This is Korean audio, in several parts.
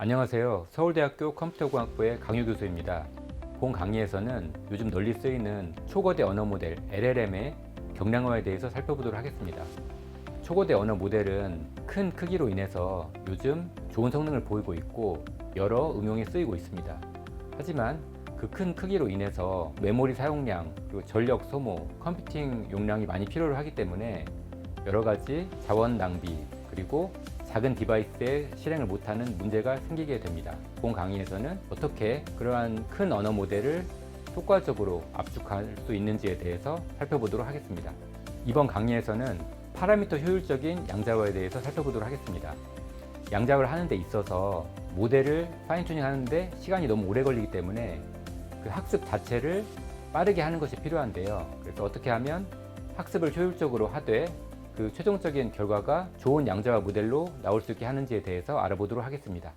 안녕하세요. 서울대학교 컴퓨터공학부의 강유 교수입니다. 본 강의에서는 요즘 널리 쓰이는 초거대 언어 모델 LLM의 경량화에 대해서 살펴보도록 하겠습니다. 초거대 언어 모델은 큰 크기로 인해서 요즘 좋은 성능을 보이고 있고 여러 응용에 쓰이고 있습니다. 하지만 그 큰 크기로 인해서 메모리 사용량, 그리고 전력 소모, 컴퓨팅 용량이 많이 필요를 하기 때문에 여러 가지 자원 낭비, 그리고 작은 디바이스에 실행을 못하는 문제가 생기게 됩니다. 본 강의에서는 어떻게 그러한 큰 언어 모델을 효과적으로 압축할 수 있는지에 대해서 살펴보도록 하겠습니다. 이번 강의에서는 파라미터 효율적인 양자화에 대해서 살펴보도록 하겠습니다. 양자화를 하는 데 있어서 모델을 파인튜닝 하는데 시간이 너무 오래 걸리기 때문에 그 학습 자체를 빠르게 하는 것이 필요한데요. 그래서 어떻게 하면 학습을 효율적으로 하되 그 최종적인 결과가 좋은 양자화 모델로 나올 수 있게 하는지에 대해서 알아보도록 하겠습니다.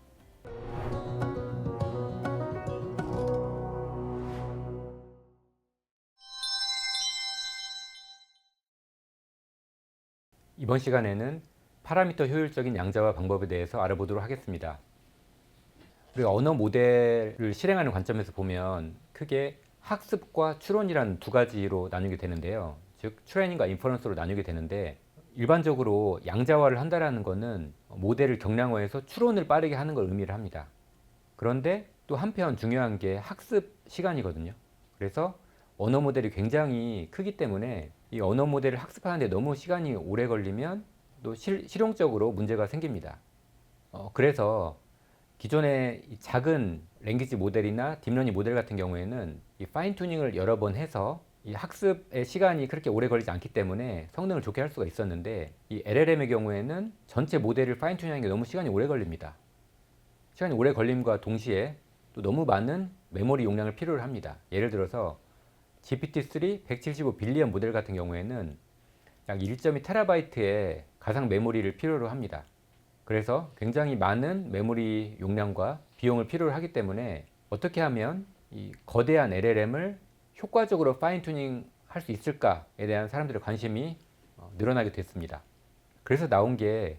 이번 시간에는 파라미터 효율적인 양자화 방법에 대해서 알아보도록 하겠습니다. 우리가 언어 모델을 실행하는 관점에서 보면 크게 학습과 추론이라는 두 가지로 나누게 되는데요. 즉 트레이닝과 인퍼런스로 나누게 되는데, 일반적으로 양자화를 한다는 것은 모델을 경량화해서 추론을 빠르게 하는 걸 의미를 합니다. 그런데 또 한편 중요한 게 학습 시간이거든요. 그래서 언어 모델이 굉장히 크기 때문에 이 언어 모델을 학습하는데 너무 시간이 오래 걸리면 또 실용적으로 문제가 생깁니다. 그래서 기존의 작은 랭귀지 모델이나 딥러닝 모델 같은 경우에는 이 파인 튜닝을 여러 번 해서 이 학습의 시간이 그렇게 오래 걸리지 않기 때문에 성능을 좋게 할 수가 있었는데, 이 LLM의 경우에는 전체 모델을 파인 튜닝하는 게 너무 시간이 오래 걸립니다. 시간이 오래 걸림과 동시에 또 너무 많은 메모리 용량을 필요로 합니다. 예를 들어서 GPT-3 175 빌리언 모델 같은 경우에는 약 1.2 테라바이트의 가상 메모리를 필요로 합니다. 그래서 굉장히 많은 메모리 용량과 비용을 필요로 하기 때문에 어떻게 하면 이 거대한 LLM을 효과적으로 파인 튜닝 할 수 있을까에 대한 사람들의 관심이 늘어나게 됐습니다. 그래서 나온 게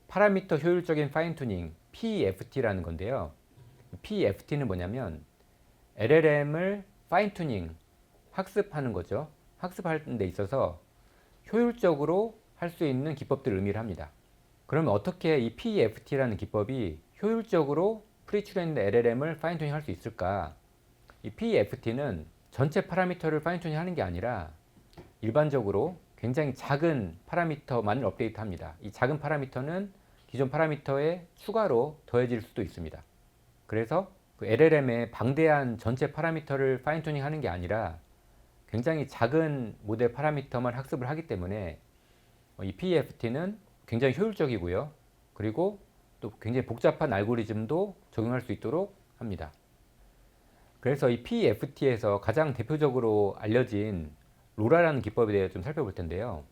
파라미터 효율적인 파인 튜닝 PEFT라는 건데요. PEFT는 뭐냐면 LLM을 파인 튜닝, 학습하는 거죠. 학습하는 데 있어서 효율적으로 할 수 있는 기법들을 의미를 합니다. 그러면 어떻게 이 PEFT라는 기법이 효율적으로 프리트레인드 LLM을 파인 튜닝 할 수 있을까? 이 PEFT는 전체 파라미터를 파인 튜닝 하는 게 아니라 일반적으로 굉장히 작은 파라미터만을 업데이트 합니다. 이 작은 파라미터는 기존 파라미터에 추가로 더해질 수도 있습니다. 그래서 그 LLM의 방대한 전체 파라미터를 파인 튜닝 하는 게 아니라 굉장히 작은 모델 파라미터만 학습을 하기 때문에 이 PEFT는 굉장히 효율적이고요. 그리고 또 굉장히 복잡한 알고리즘도 적용할 수 있도록 합니다. 그래서 이 PEFT에서 가장 대표적으로 알려진 로라라는 기법에 대해 좀 살펴볼 텐데요.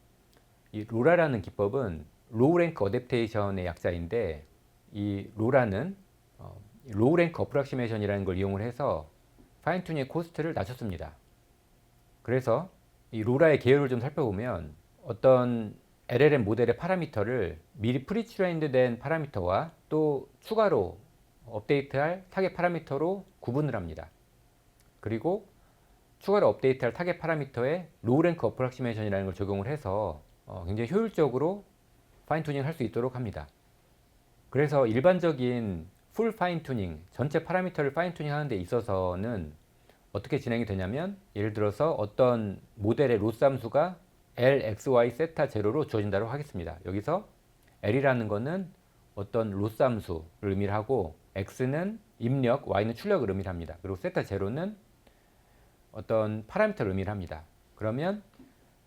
이 로라라는 기법은 로우 랭크 어댑테이션의 약자인데, 이 로라는 로우 랭크 어프락시메이션이라는 걸 이용을 해서 파인 튜닝의 코스트를 낮췄습니다. 그래서 이 로라의 개요를 좀 살펴보면 어떤 LLM 모델의 파라미터를 미리 프리트레인드 된 파라미터와 또 추가로 업데이트할 타겟 파라미터로 구분을 합니다. 그리고 추가로 업데이트할 타겟 파라미터에 로우 랭크 어프락시메이션이라는 걸 적용을 해서 굉장히 효율적으로 파인 튜닝을 할 수 있도록 합니다. 그래서 일반적인 풀 파인 튜닝, 전체 파라미터를 파인 튜닝 하는 데 있어서는 어떻게 진행이 되냐면, 예를 들어서 어떤 모델의 로스 함수가 L, X, Y, 세타 제로로 주어진다고 하겠습니다. 여기서 L이라는 것은 어떤 로스 함수를 의미를 하고, X는 입력, Y는 출력을 의미를 합니다. 그리고 세타 제로는 어떤 파라미터를 의미를 합니다. 그러면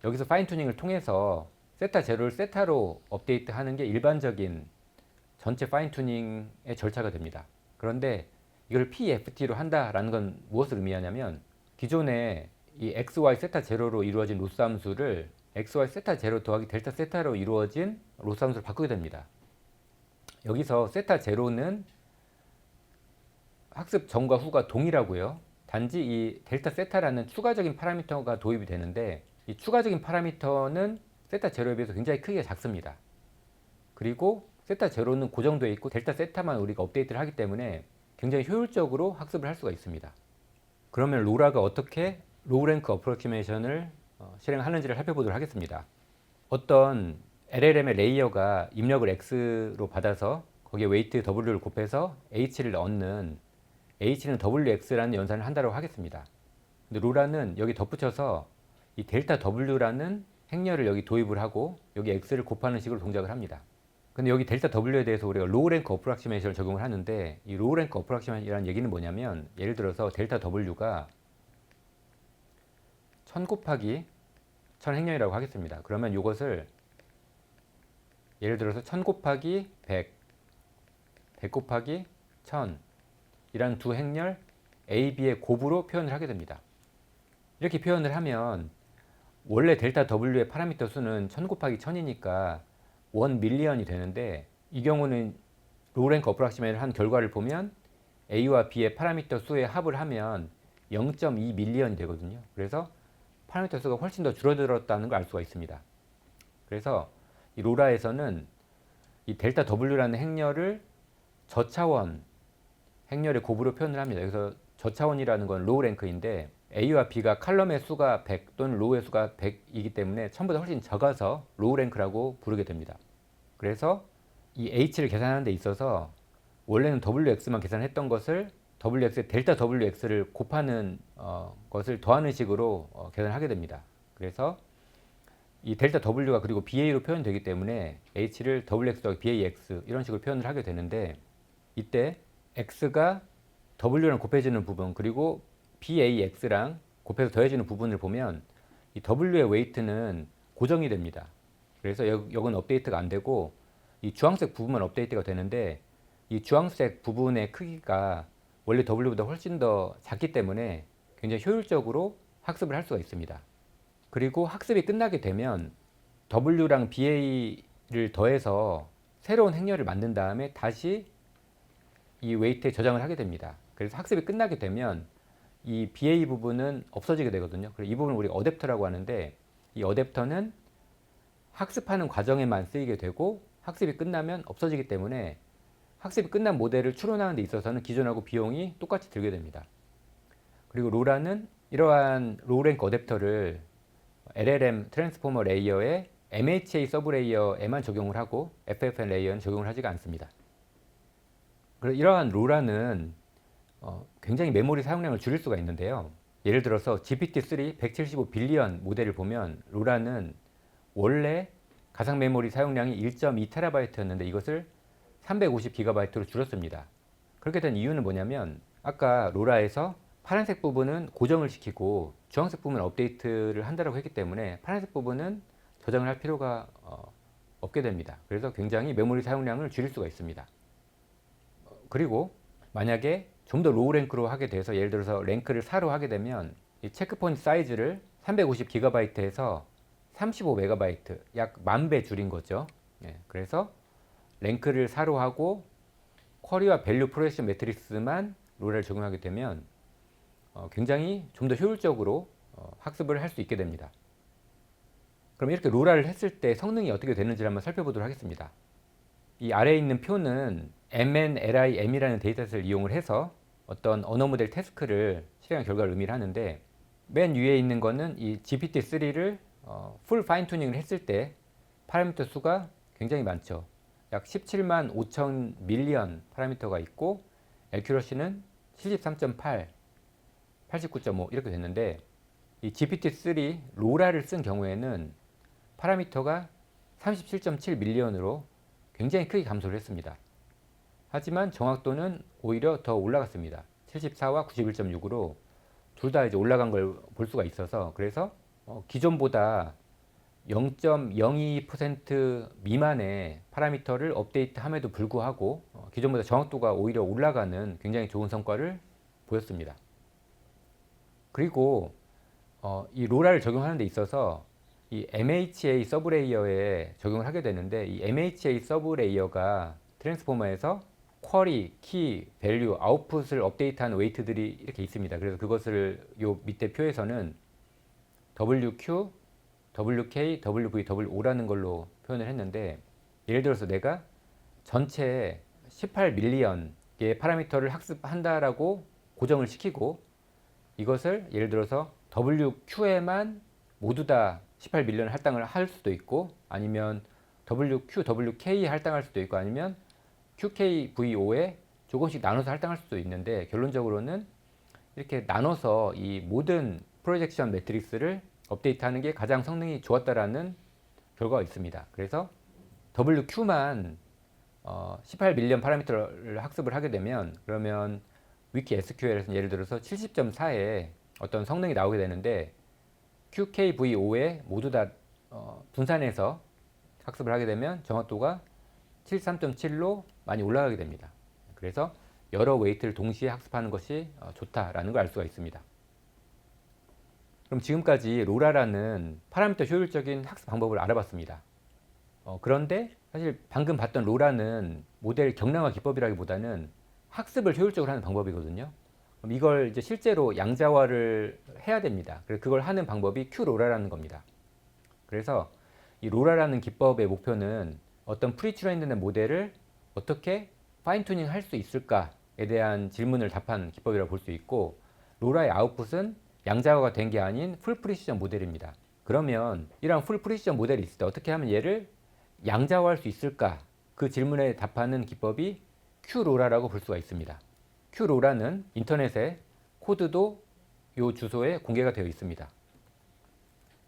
여기서 파인 튜닝을 통해서 세타 제로를 세타로 업데이트 하는 게 일반적인 전체 파인 튜닝의 절차가 됩니다. 그런데 이걸 PEFT로 한다라는 건 무엇을 의미하냐면, 기존에 이 XY 세타 제로로 이루어진 로스 함수를 XY 세타 제로 더하기 델타 세타로 이루어진 로스 함수를 바꾸게 됩니다. 여기서 세타 제로는 학습 전과 후가 동일하고요. 단지 이 델타 세타라는 추가적인 파라미터가 도입이 되는데, 이 추가적인 파라미터는 세타 제로에 비해서 굉장히 크기가 작습니다. 그리고 세타 제로는 고정되어 있고 델타 세타만 우리가 업데이트를 하기 때문에 굉장히 효율적으로 학습을 할 수가 있습니다. 그러면 로라가 어떻게 로우 랭크 어프로키메이션을 실행하는지를 살펴보도록 하겠습니다. 어떤 LLM의 레이어가 입력을 X로 받아서 거기에 웨이트 W를 곱해서 H를 얻는 H는 WX라는 연산을 한다고 하겠습니다. 근데 로라는 여기 덧붙여서 이 델타 W라는 행렬을 여기 도입을 하고 여기 X를 곱하는 식으로 동작을 합니다. 근데 여기 델타 W에 대해서 우리가 로우 랭크 어프락시메이션을 적용을 하는데 이 로우 랭크 어프락시메이션이라는 얘기는 뭐냐면 예를 들어서 델타 W가 1000 곱하기 1000 행렬이라고 하겠습니다. 그러면 이것을 예를 들어서 1000 곱하기 100, 100 곱하기 1000 이라는 두 행렬 A, B의 곱으로 표현을 하게 됩니다. 이렇게 표현을 하면 원래 델타 W의 파라미터 수는 1000 곱하기 1000이니까 1 밀리언이 되는데 이 경우는 로우 랭크 어프락시메이션을 한 결과를 보면 A와 B의 파라미터 수의 합을 하면 0.2 밀리언이 되거든요. 그래서 파라미터 수가 훨씬 더 줄어들었다는 걸 알 수가 있습니다. 그래서 이 로라에서는 이 델타 W라는 행렬을 저차원 행렬의 곱으로 표현을 합니다. 그래서 저차원이라는 건 로우 랭크인데 A와 B가 칼럼의 수가 100 또는 로우의 수가 100이기 때문에 1000보다 훨씬 적어서 로우 랭크라고 부르게 됩니다. 그래서 이 H를 계산하는 데 있어서 원래는 WX만 계산했던 것을 WX에 델타 WX를 곱하는 것을 더하는 식으로 계산을 하게 됩니다. 그래서 이 델타 W가 그리고 BA로 표현되기 때문에 H를 WX 더하기 BAX 이런 식으로 표현을 하게 되는데 이때 X가 W랑 곱해지는 부분 그리고 BAX랑 곱해서 더해지는 부분을 보면 이 W의 웨이트는 고정이 됩니다. 그래서 여기는 업데이트가 안 되고 이 주황색 부분만 업데이트가 되는데 이 주황색 부분의 크기가 원래 W보다 훨씬 더 작기 때문에 굉장히 효율적으로 학습을 할 수가 있습니다. 그리고 학습이 끝나게 되면 W랑 BA를 더해서 새로운 행렬을 만든 다음에 다시 이 웨이트에 저장을 하게 됩니다. 그래서 학습이 끝나게 되면 이 BA 부분은 없어지게 되거든요. 그래서 이 부분을 우리가 어댑터라고 하는데 이 어댑터는 학습하는 과정에만 쓰이게 되고 학습이 끝나면 없어지기 때문에 학습이 끝난 모델을 추론하는 데 있어서는 기존하고 비용이 똑같이 들게 됩니다. 그리고 로라는 이러한 로우 랭크 어댑터를 LLM 트랜스포머 레이어에 MHA 서브 레이어에만 적용을 하고 FFN 레이어는 적용을 하지가 않습니다. 그래서 이러한 로라는 굉장히 메모리 사용량을 줄일 수가 있는데요. 예를 들어서 GPT-3 175 빌리언 모델을 보면 로라는 원래 가상 메모리 사용량이 1.2TB였는데 이것을 350GB로 줄였습니다. 그렇게 된 이유는 뭐냐면 아까 로라에서 파란색 부분은 고정을 시키고 주황색 부분은 업데이트를 한다고 했기 때문에 파란색 부분은 저장을 할 필요가 없게 됩니다. 그래서 굉장히 메모리 사용량을 줄일 수가 있습니다. 그리고 만약에 좀 더 로우 랭크로 하게 돼서 예를 들어서 랭크를 4로 하게 되면 이 체크포인트 사이즈를 350GB에서 35MB 약 10,000배 줄인 거죠. 그래서 랭크를 4로 하고 쿼리와 밸류 프로젝션 매트리스만 로라를 적용하게 되면 굉장히 좀 더 효율적으로 학습을 할 수 있게 됩니다. 그럼 이렇게 로라를 했을 때 성능이 어떻게 되는지를 한번 살펴보도록 하겠습니다. 이 아래에 있는 표는 MNLIM이라는 데이터셋을 이용을 해서 어떤 언어 모델 태스크를 실행한 결과를 의미를 하는데 맨 위에 있는 거는 이 GPT-3를 풀 파인 튜닝을 했을 때 파라미터 수가 굉장히 많죠. 약 17만 5천 밀리언 파라미터가 있고 애큐러시는 73.8, 89.5 이렇게 됐는데 이 GPT-3 로라를 쓴 경우에는 파라미터가 37.7 밀리언으로 굉장히 크게 감소를 했습니다. 하지만 정확도는 오히려 더 올라갔습니다. 74와 91.6으로 둘 다 이제 올라간 걸 볼 수가 있어서 그래서 기존보다 0.02% 미만의 파라미터를 업데이트함에도 불구하고 기존보다 정확도가 오히려 올라가는 굉장히 좋은 성과를 보였습니다. 그리고 이 로라를 적용하는 데 있어서 이 MHA 서브레이어에 적용을 하게 되는데 이 MHA 서브레이어가 트랜스포머에서 쿼리, 키, 밸류, 아웃풋을 업데이트하는 웨이트들이 이렇게 있습니다. 그래서 그것을 요 밑에 표에서는 WQ, WK, WV, WO라는 걸로 표현을 했는데 예를 들어서 내가 전체 18밀리언의 파라미터를 학습한다라고 고정을 시키고 이것을 예를 들어서 WQ에만 모두 다 18밀리언 할당을 할 수도 있고 아니면 WQ, WK 할당할 수도 있고 아니면 QKVO에 조금씩 나눠서 할당할 수도 있는데 결론적으로는 이렇게 나눠서 이 모든 프로젝션 매트릭스를 업데이트하는 게 가장 성능이 좋았다라는 결과가 있습니다. 그래서 WQ만 18밀리언 파라미터를 학습을 하게 되면 그러면 위키 SQL에서는 예를 들어서 70.4에 어떤 성능이 나오게 되는데 QKVO에 모두 다 분산해서 학습을 하게 되면 정확도가 73.7로 많이 올라가게 됩니다. 그래서 여러 웨이트를 동시에 학습하는 것이 좋다라는 걸 알 수가 있습니다. 그럼 지금까지 로라라는 파라미터 효율적인 학습 방법을 알아봤습니다. 그런데 사실 방금 봤던 로라는 모델 경량화 기법이라기보다는 학습을 효율적으로 하는 방법이거든요. 그럼 이걸 이제 실제로 양자화를 해야 됩니다. 그래서 그걸 하는 방법이 Q로라라는 겁니다. 그래서 이 로라라는 기법의 목표는 어떤 프리트레인된 모델을 어떻게 파인 튜닝 할 수 있을까에 대한 질문을 답한 기법이라고 볼 수 있고 로라의 아웃풋은 양자화가 된 게 아닌 풀 프리시전 모델입니다. 그러면 이런 풀 프리시전 모델이 있을 때 어떻게 하면 얘를 양자화할 수 있을까? 그 질문에 답하는 기법이 Q로라라고 볼 수가 있습니다. Q로라는 인터넷에 코드도 이 주소에 공개가 되어 있습니다.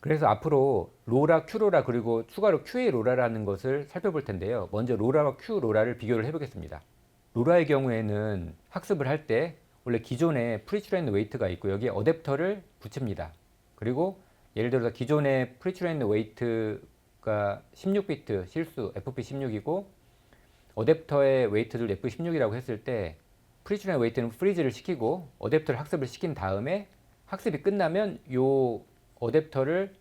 그래서 앞으로 로라, Q로라 그리고 추가로 QA로라라는 것을 살펴볼 텐데요. 먼저 로라와 Q로라를 비교를 해보겠습니다. 로라의 경우에는 학습을 할 때 원래 기존에 프리트레인드 웨이트가 있고 여기에 어댑터를 붙입니다. 그리고 예를 들어서 기존의 프리트레인드 웨이트가 16비트 실수 FP16이고 어댑터의 웨이트를 FP16이라고 했을 때 프리트레인드 웨이트는 프리즈를 시키고 어댑터를 학습을 시킨 다음에 학습이 끝나면 요 어댑터를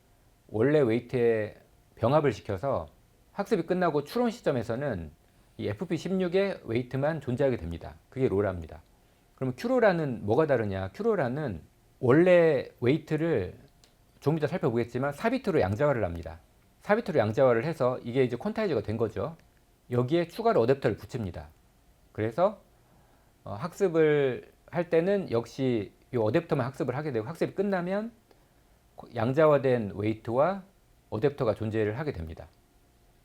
원래 웨이트에 병합을 시켜서 학습이 끝나고 추론 시점에서는 이 FP16의 웨이트만 존재하게 됩니다. 그게 로라입니다. 그럼 Q로라는 뭐가 다르냐? Q로라는 원래 웨이트를 좀 이따 살펴보겠지만 4비트로 양자화를 합니다. 4비트로 양자화를 해서 이게 이제 퀀타이저가 된 거죠. 여기에 추가로 어댑터를 붙입니다. 그래서 학습을 할 때는 역시 이 어댑터만 학습을 하게 되고 학습이 끝나면 양자화된 웨이트와 어댑터가 존재를 하게 됩니다.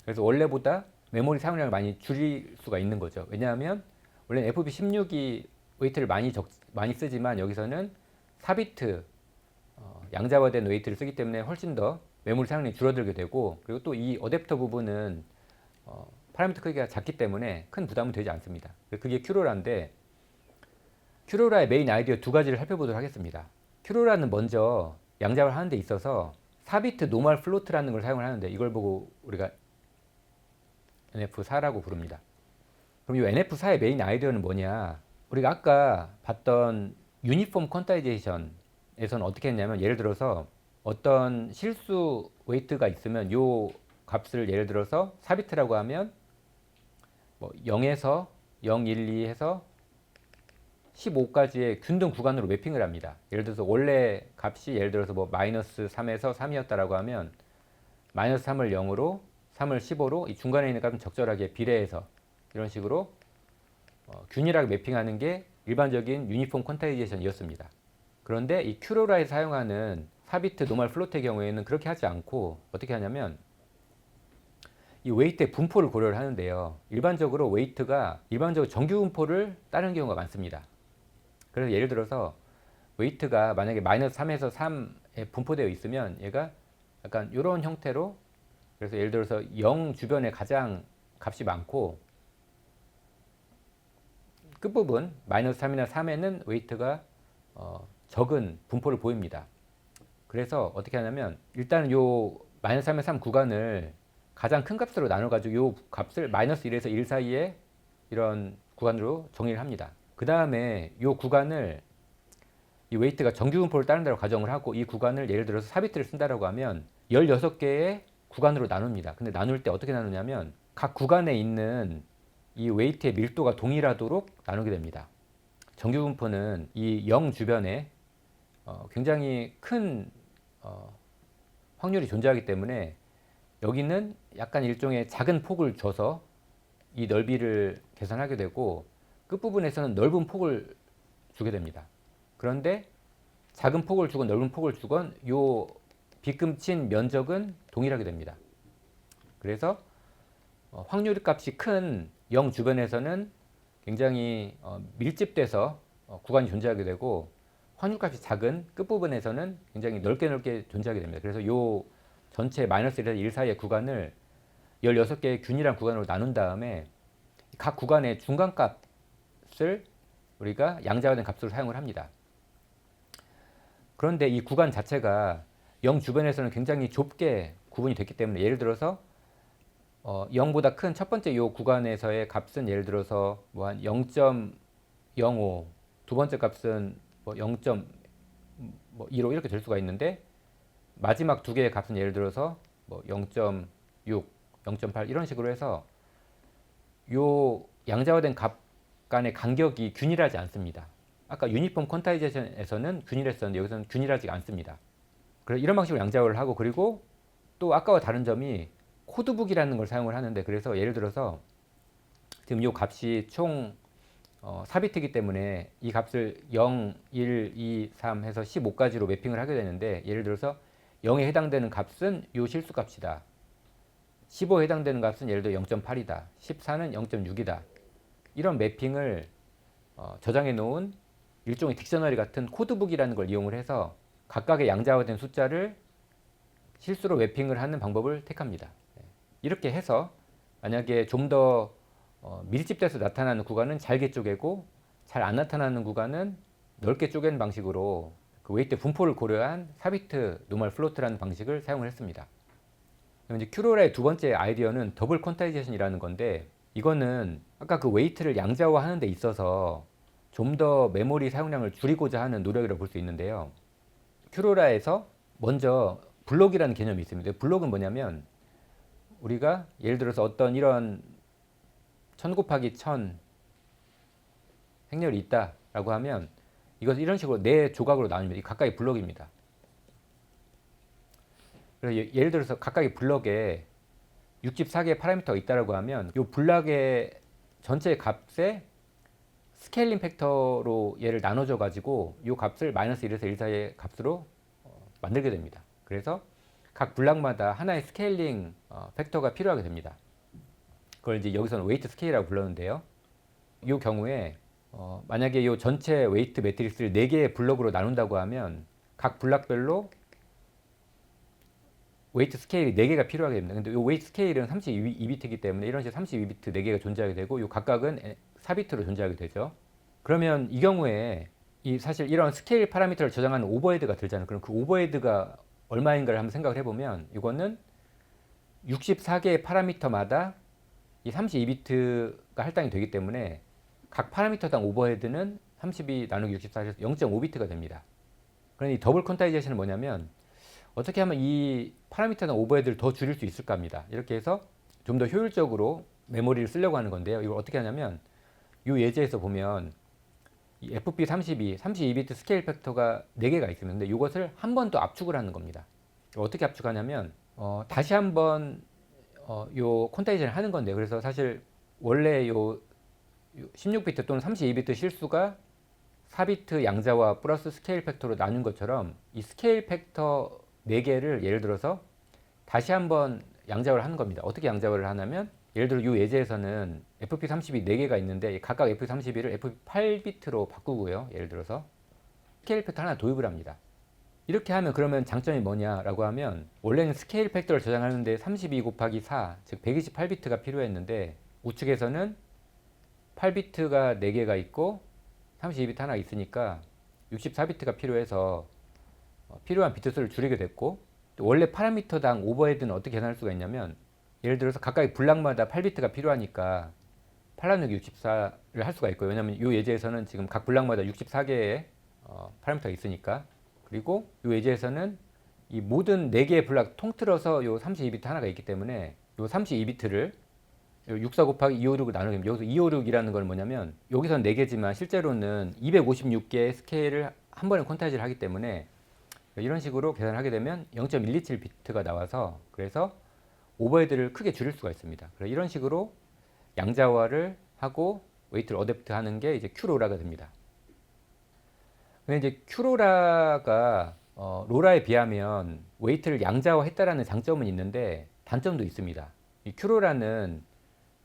그래서 원래보다 메모리 사용량을 많이 줄일 수가 있는 거죠. 왜냐하면 원래 FP16이 웨이트를 많이 쓰지만 여기서는 4비트 양자화된 웨이트를 쓰기 때문에 훨씬 더 메모리 사용량이 줄어들게 되고 그리고 또 이 어댑터 부분은 파라미터 크기가 작기 때문에 큰 부담은 되지 않습니다. 그게 Q로라인데 Q로라의 메인 아이디어 두 가지를 살펴보도록 하겠습니다. Q로라는 먼저 양자화를 하는 데 있어서 4비트 노멀 플로트라는 걸 사용을 하는데 이걸 보고 우리가 NF4라고 부릅니다. 그럼 이 NF4의 메인 아이디어는 뭐냐? 우리가 아까 봤던 유니폼 퀀타이제이션에서는 어떻게 했냐면 예를 들어서 어떤 실수 웨이트가 있으면 요 값을 예를 들어서 4비트라고 하면 뭐 0에서 0, 1, 2 해서 15까지의 균등 구간으로 매핑을 합니다. 예를 들어서 원래 값이 예를 들어서 뭐 마이너스 3에서 3이었다라고 하면 마이너스 3을 0으로 3을 15로 이 중간에 있는 값은 적절하게 비례해서 이런 식으로 균일하게 매핑하는 게 일반적인 유니폼 퀀타이제이션이었습니다. 그런데 이 Q로라에 사용하는 4비트 노멀 플로트의 경우에는 그렇게 하지 않고 어떻게 하냐면 이 웨이트의 분포를 고려를 하는데요. 일반적으로 웨이트가 정규 분포를 따르는 경우가 많습니다. 그래서 예를 들어서 웨이트가 만약에 마이너스 3에서 3에 분포되어 있으면 얘가 약간 이런 형태로 그래서 예를 들어서 0 주변에 가장 값이 많고 끝부분 마이너스 3이나 3에는 웨이트가 적은 분포를 보입니다. 그래서 어떻게 하냐면 일단은 요 마이너스 3에서 3 구간을 가장 큰 값으로 나눠가지고 요 값을 마이너스 1에서 1 사이에 이런 구간으로 정의를 합니다. 그 다음에 요 구간을 이 웨이트가 정규 분포를 따른다고 가정을 하고 이 구간을 예를 들어서 4비트를 쓴다라고 하면 16개의 구간으로 나눕니다. 근데 나눌 때 어떻게 나누냐면 각 구간에 있는 이 웨이트의 밀도가 동일하도록 나누게 됩니다. 정규 분포는 이 0 주변에 굉장히 큰 확률이 존재하기 때문에 여기는 약간 일종의 작은 폭을 줘서 이 넓이를 계산하게 되고 끝부분에서는 넓은 폭을 주게 됩니다. 그런데 작은 폭을 주건 넓은 폭을 주건 요 빗금친 면적은 동일하게 됩니다. 그래서 확률 값이 큰 0 주변에서는 굉장히 밀집돼서 구간이 존재하게 되고 확률 값이 작은 끝부분에서는 굉장히 넓게 존재하게 됩니다. 그래서 요 전체 마이너스 1에서 1 사이의 구간을 16개의 균일한 구간으로 나눈 다음에 각 구간의 중간값을 우리가 양자화된 값으로 사용을 합니다. 그런데 이 구간 자체가 0 주변에서는 굉장히 좁게 구분이 됐기 때문에 예를 들어서 0보다 큰 첫 번째 이 구간에서의 값은 예를 들어서 뭐 한 0.05, 두 번째 값은 뭐 0.25 이렇게 될 수가 있는데 마지막 두 개의 값은 예를 들어서 뭐 0.6, 0.8 이런 식으로 해서 요 양자화된 값 간의 간격이 균일하지 않습니다. 아까 유니폼 퀀타이제이션에서는 균일했었는데 여기서는 균일하지 않습니다. 그래서 이런 방식으로 양자화를 하고 그리고 또 아까와 다른 점이 코드북이라는 걸 사용을 하는데 그래서 예를 들어서 지금 이 값이 총 4비트이기 때문에 이 값을 0, 1, 2, 3 해서 15까지로 매핑을 하게 되는데 예를 들어서 0에 해당되는 값은 이 실수값이다. 15에 해당되는 값은 예를 들어 0.8이다. 14는 0.6이다. 이런 매핑을 저장해 놓은 일종의 딕셔너리 같은 코드북이라는 걸 이용을 해서 각각의 양자화된 숫자를 실수로 매핑을 하는 방법을 택합니다. 이렇게 해서 만약에 좀 더 밀집돼서 나타나는 구간은 잘게 쪼개고 잘 안 나타나는 구간은 넓게 쪼개는 방식으로 그 웨이트 분포를 고려한 4비트 노멀 플로트라는 방식을 사용을 했습니다. 이제 큐로라의 두 번째 아이디어는 더블 퀀타이제이션이라는 건데 이거는 아까 그 웨이트를 양자화하는 데 있어서 좀 더 메모리 사용량을 줄이고자 하는 노력이라고 볼 수 있는데요. 큐로라에서 먼저 블록이라는 개념이 있습니다. 블록은 뭐냐면 우리가 예를 들어서 어떤 이런 1000 곱하기 1000 행렬이 있다라고 하면 이것을 이런 식으로 네 조각으로 나누면 각각의 블록입니다. 그래서 예를 들어서 각각의 블럭에 64개의 파라미터가 있다라고 하면 이 블럭의 전체 값에 스케일링 팩터로 얘를 나눠줘 가지고 이 값을 마이너스 1에서 1 사이의 값으로 만들게 됩니다. 그래서 각 블럭마다 하나의 스케일링 팩터가 필요하게 됩니다. 그걸 이제 여기서는 웨이트 스케일이라고 불렀는데요. 이 경우에 만약에 이 전체 웨이트 매트릭스를 4개의 블럭으로 나눈다고 하면 각 블럭별로 웨이트 스케일이 4개가 필요하게 됩니다. 근데 이 웨이트 스케일은 32비트이기 때문에 이런 식으로 32비트 4개가 존재하게 되고 이 각각은 4비트로 존재하게 되죠. 그러면 이 경우에 사실 이런 스케일 파라미터를 저장하는 오버헤드가 들잖아요. 그럼 그 오버헤드가 얼마인가를 한번 생각을 해보면 이거는 64개의 파라미터마다 이 32비트가 할당이 되기 때문에 각 파라미터당 오버헤드는 32 나누기 64에서 0.5비트가 됩니다. 그런데 이 더블 퀀타이제이션은 뭐냐면 어떻게 하면 이 파라미터당 오버헤드를 더 줄일 수 있을까 합니다. 이렇게 해서 좀 더 효율적으로 메모리를 쓰려고 하는 건데요. 이걸 어떻게 하냐면 이 예제에서 보면 이 FP32, 32비트 스케일 팩터가 4개가 있는데 이것을 한 번 더 압축을 하는 겁니다. 어떻게 압축하냐면 다시 한번 요 퀀타이제이션을 하는 건데 그래서 사실 원래 요 16비트 또는 32비트 실수가 4비트 양자화 플러스 스케일 팩터로 나눈 것처럼 이 스케일 팩터 4개를 예를 들어서 다시 한번 양자화를 하는 겁니다. 어떻게 양자화를 하냐면 예를 들어 이 예제에서는 FP32 4개가 있는데 각각 FP32를 FP8비트로 바꾸고요. 예를 들어서 스케일 팩터 하나 도입을 합니다. 이렇게 하면 그러면 장점이 뭐냐라고 하면 원래는 스케일 팩터를 저장하는데 32 곱하기 4, 즉 128비트가 필요했는데 우측에서는 8비트가 4개가 있고 32비트 하나 있으니까 64비트가 필요해서 필요한 비트 수를 줄이게 됐고 원래 파라미터당 오버헤드는 어떻게 계산할 수가 있냐면 예를 들어서 각각의 블락마다 8비트가 필요하니까 8 나누기 64를 할 수가 있고요. 왜냐하면 이 예제에서는 지금 각 블락마다 64개의 파라미터가 있으니까 그리고 이 예제에서는 이 모든 4개의 블락 통틀어서 이 32비트 하나가 있기 때문에 이 32비트를 64 곱하기 256을 나누면 여기서 256이라는 건 뭐냐면 여기서는 4개지만 실제로는 256개의 스케일을 한 번에 퀀타이즈를 하기 때문에 이런 식으로 계산을 하게 되면 0.127비트가 나와서 그래서 오버헤드를 크게 줄일 수가 있습니다. 그래서 이런 식으로 양자화를 하고 웨이트를 어댑트 하는 게 이제 큐로라가 됩니다. 근데 이제 큐로라가 로라에 비하면 웨이트를 양자화했다라는 장점은 있는데 단점도 있습니다. 이 큐로라는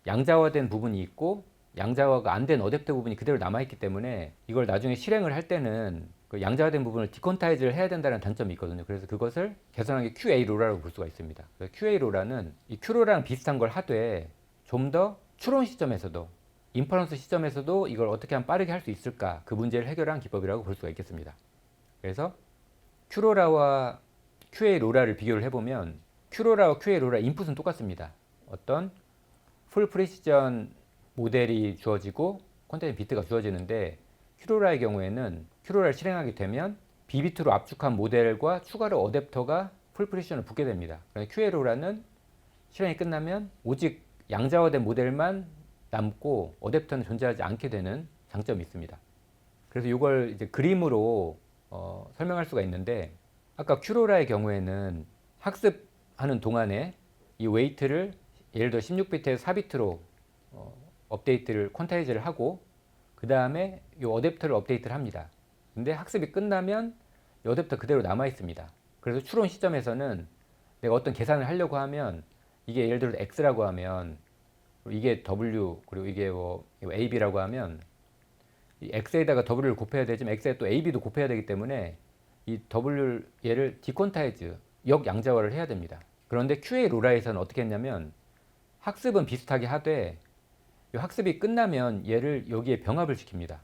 양자화된 부분이 있고 양자화가 안 된 어댑터 부분이 그대로 남아있기 때문에 이걸 나중에 실행을 할 때는 그 양자화된 부분을 디콘타이즈를 해야 된다는 단점이 있거든요. 그래서 그것을 개선한 게 QA 로라라고 볼 수가 있습니다. QA 로라는 이 큐로라랑 비슷한 걸 하되 좀 더 추론 시점에서도 인퍼런스 시점에서도 이걸 어떻게 하면 빠르게 할 수 있을까, 그 문제를 해결한 기법이라고 볼 수가 있겠습니다. 그래서 큐로라와 QA 로라를 비교를 해보면 큐로라와 QA 로라 인풋은 똑같습니다. 어떤 풀 프리시전 모델이 주어지고 콘텐츠 비트가 주어지는데 큐로라의 경우에는 큐로라를 실행하게 되면 B비트로 압축한 모델과 추가로 어댑터가 풀 프리시전을 붙게 됩니다. QA 로라는 실행이 끝나면 오직 양자화된 모델만 남고 어댑터는 존재하지 않게 되는 장점이 있습니다. 그래서 이걸 이제 그림으로 설명할 수가 있는데, 아까 큐로라의 경우에는 학습하는 동안에 이 웨이트를 예를 들어 16비트에서 4비트로 업데이트를 퀀타이즈를 하고 그 다음에 이 어댑터를 업데이트를 합니다. 근데 학습이 끝나면 이 어댑터 그대로 남아 있습니다. 그래서 추론 시점에서는 내가 어떤 계산을 하려고 하면 이게 예를 들어 X라고 하면 이게 W 그리고 이게 뭐 AB라고 하면 이 X에다가 W를 곱해야 되지만 X에 또 AB도 곱해야 되기 때문에 이 W 얘를 디콘타이즈 역양자화를 해야 됩니다. 그런데 QA 로라에서는 어떻게 했냐면 학습은 비슷하게 하되 이 학습이 끝나면 얘를 여기에 병합을 시킵니다.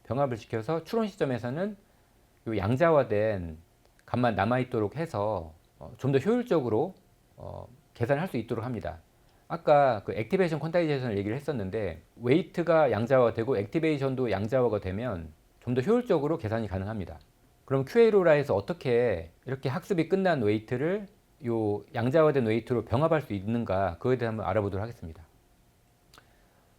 병합을 시켜서 추론 시점에서는 이 양자화된 값만 남아있도록 해서 좀 더 효율적으로 계산할 수 있도록 합니다. 아까 그 액티베이션 퀀타이제이션을 얘기를 했었는데 웨이트가 양자화되고 액티베이션도 양자화가 되면 좀 더 효율적으로 계산이 가능합니다. 그럼 QA로라에서 어떻게 이렇게 학습이 끝난 웨이트를 요 양자화된 웨이트로 병합할 수 있는가, 그거에 대해 한번 알아보도록 하겠습니다.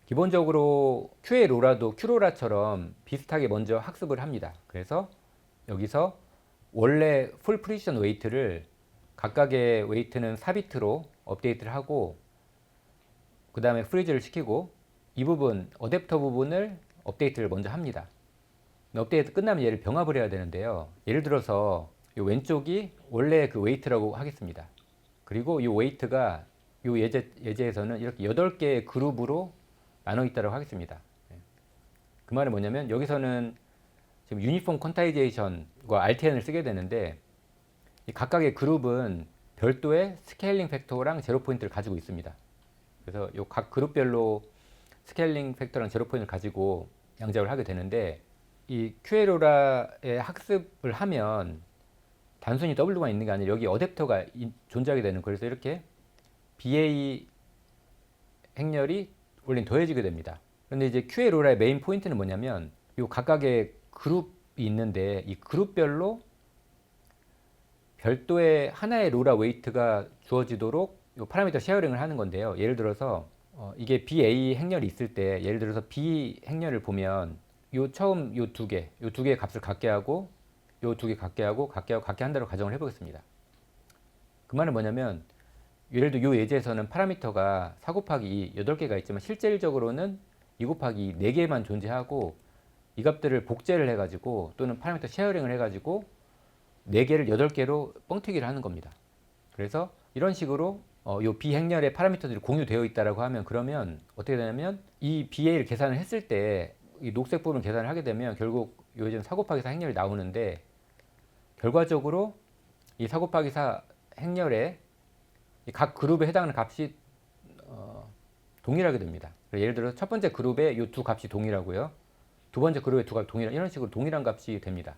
기본적으로 QA로라도 Q로라처럼 비슷하게 먼저 학습을 합니다. 그래서 여기서 원래 풀 프리시전 웨이트를 각각의 웨이트는 4비트로 업데이트를 하고 그 다음에 프리즈를 시키고 이 부분 어댑터 부분을 업데이트를 먼저 합니다. 업데이트 끝나면 얘를 병합을 해야 되는데요. 예를 들어서 이 왼쪽이 원래 그 웨이트라고 하겠습니다. 그리고 이 웨이트가 이 예제에서는 이렇게 8개의 그룹으로 나눠 있다고 하겠습니다. 그 말은 뭐냐면 여기서는 지금 유니폼 퀀타이제이션과 RTN을 쓰게 되는데 이 각각의 그룹은 별도의 스케일링 팩터랑 제로 포인트를 가지고 있습니다. 그래서 이 각 그룹별로 스케일링 팩터랑 제로 포인트를 가지고 양자를 하게 되는데 이 QA로라의 학습을 하면 단순히 W만 있는 게 아니라 여기 어댑터가 존재하게 되는 거예요. 그래서 이렇게 BA 행렬이 원래는 더해지게 됩니다. 그런데 이제 QA로라의 메인 포인트는 뭐냐면 이 각각의 그룹이 있는데 이 그룹별로 별도의 하나의 로라 웨이트가 주어지도록 이 파라미터 쉐어링을 하는 건데요. 예를 들어서 이게 BA 행렬이 있을 때 예를 들어서 B 행렬을 보면 요 처음 요 두 개의 값을 갖게 하고 요 두 개 갖게 하고 갖게 한다고 가정을 해보겠습니다. 그 말은 뭐냐면 예를 들어 요 예제에서는 파라미터가 4 곱하기 2 8개가 있지만 실질적으로는 2 곱하기 4개만 존재하고 이 값들을 복제를 해가지고 또는 파라미터 쉐어링을 해가지고 4개를 8개로 뻥튀기를 하는 겁니다. 그래서 이런 식으로 요 B 행렬의 파라미터들이 공유되어 있다라고 하면 그러면 어떻게 되냐면 이 BA를 계산을 했을 때 이 녹색 부분을 계산을 하게 되면 결국 요즘 4 곱하기 4 행렬이 나오는데 결과적으로 이 4 곱하기 4 행렬의 각 그룹에 해당하는 값이 동일하게 됩니다. 예를 들어 첫 번째 그룹에 이 두 값이 동일하고요. 두 번째 그룹의 두 값이 이런 식으로 동일한 값이 됩니다.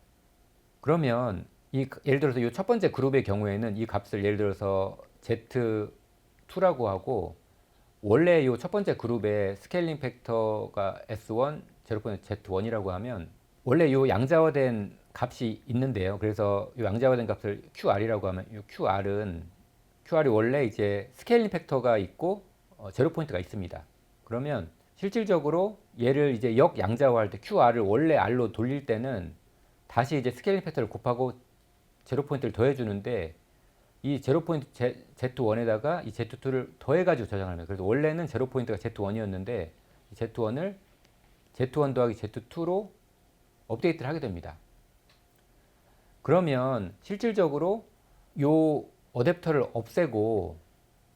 그러면 예를 들어서 이 첫 번째 그룹의 경우에는 이 값을 예를 들어서 Z2라고 하고 원래 이 첫 번째 그룹의 스케일링 팩터가 S1, Z1이라고 하면 원래 이 양자화된 값이 있는데요. 그래서 이 양자화된 값을 QR이라고 하면 이 QR이 원래 이제 스케일링 팩터가 있고 제로 포인트가 있습니다. 그러면 실질적으로 얘를 이제 역양자화할 때 QR을 원래 R로 돌릴 때는 다시 이제 스케일링 팩터를 곱하고 제로 포인트를 더해주는데 이 제로 포인트 Z1에다가 이 Z2를 더해가지고 저장합니다. 그래서 원래는 제로 포인트가 Z1이었는데 Z1을 Z1 더하기 Z2로 업데이트를 하게 됩니다. 그러면 실질적으로 요 어댑터를 없애고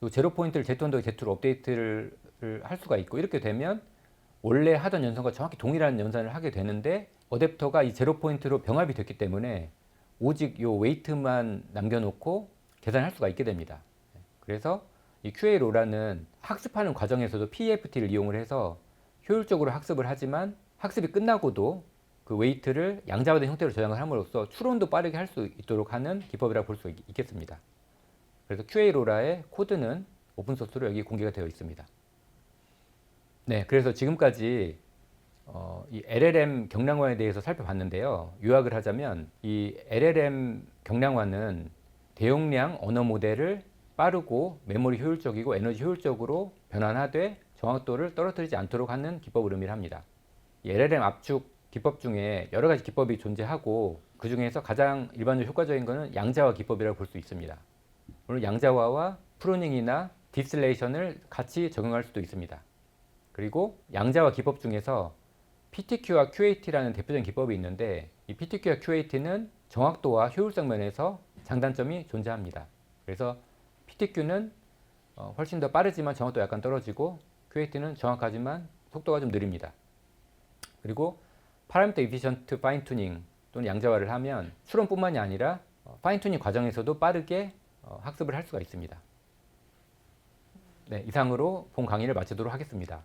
요 제로 포인트를 Z1 더하기 Z2로 업데이트를 할 수가 있고, 이렇게 되면 원래 하던 연산과 정확히 동일한 연산을 하게 되는데 어댑터가 이 제로 포인트로 병합이 됐기 때문에 오직 요 웨이트만 남겨놓고 계산할 수가 있게 됩니다. 그래서 이 QA-RO라는 학습하는 과정에서도 PEFT를 이용을 해서 효율적으로 학습을 하지만 학습이 끝나고도 그 웨이트를 양자화된 형태로 저장을 함으로써 추론도 빠르게 할 수 있도록 하는 기법이라고 볼 수 있겠습니다. 그래서 QA-RO라의 코드는 오픈소스로 여기 공개가 되어 있습니다. 네, 그래서 지금까지 이 LLM 경량화에 대해서 살펴봤는데요. 요약을 하자면 이 LLM 경량화는 대용량 언어 모델을 빠르고 메모리 효율적이고 에너지 효율적으로 변환하되 정확도를 떨어뜨리지 않도록 하는 기법을 의미합니다. 이 LLM 압축 기법 중에 여러 가지 기법이 존재하고 그 중에서 가장 일반적으로 효과적인 것은 양자화 기법이라고 볼 수 있습니다. 물론 양자화와 프루닝이나 디스틸레이션을 같이 적용할 수도 있습니다. 그리고 양자화 기법 중에서 PTQ와 QAT라는 대표적인 기법이 있는데 이 PTQ와 QAT는 정확도와 효율성 면에서 장단점이 존재합니다. 그래서 PTQ는 훨씬 더 빠르지만 정확도가 약간 떨어지고 QAT는 정확하지만 속도가 좀 느립니다. 그리고 파라미터 이피션트 파인튜닝 또는 양자화를 하면 추론뿐만이 아니라 파인튜닝 과정에서도 빠르게 학습을 할 수가 있습니다. 네, 이상으로 본 강의를 마치도록 하겠습니다.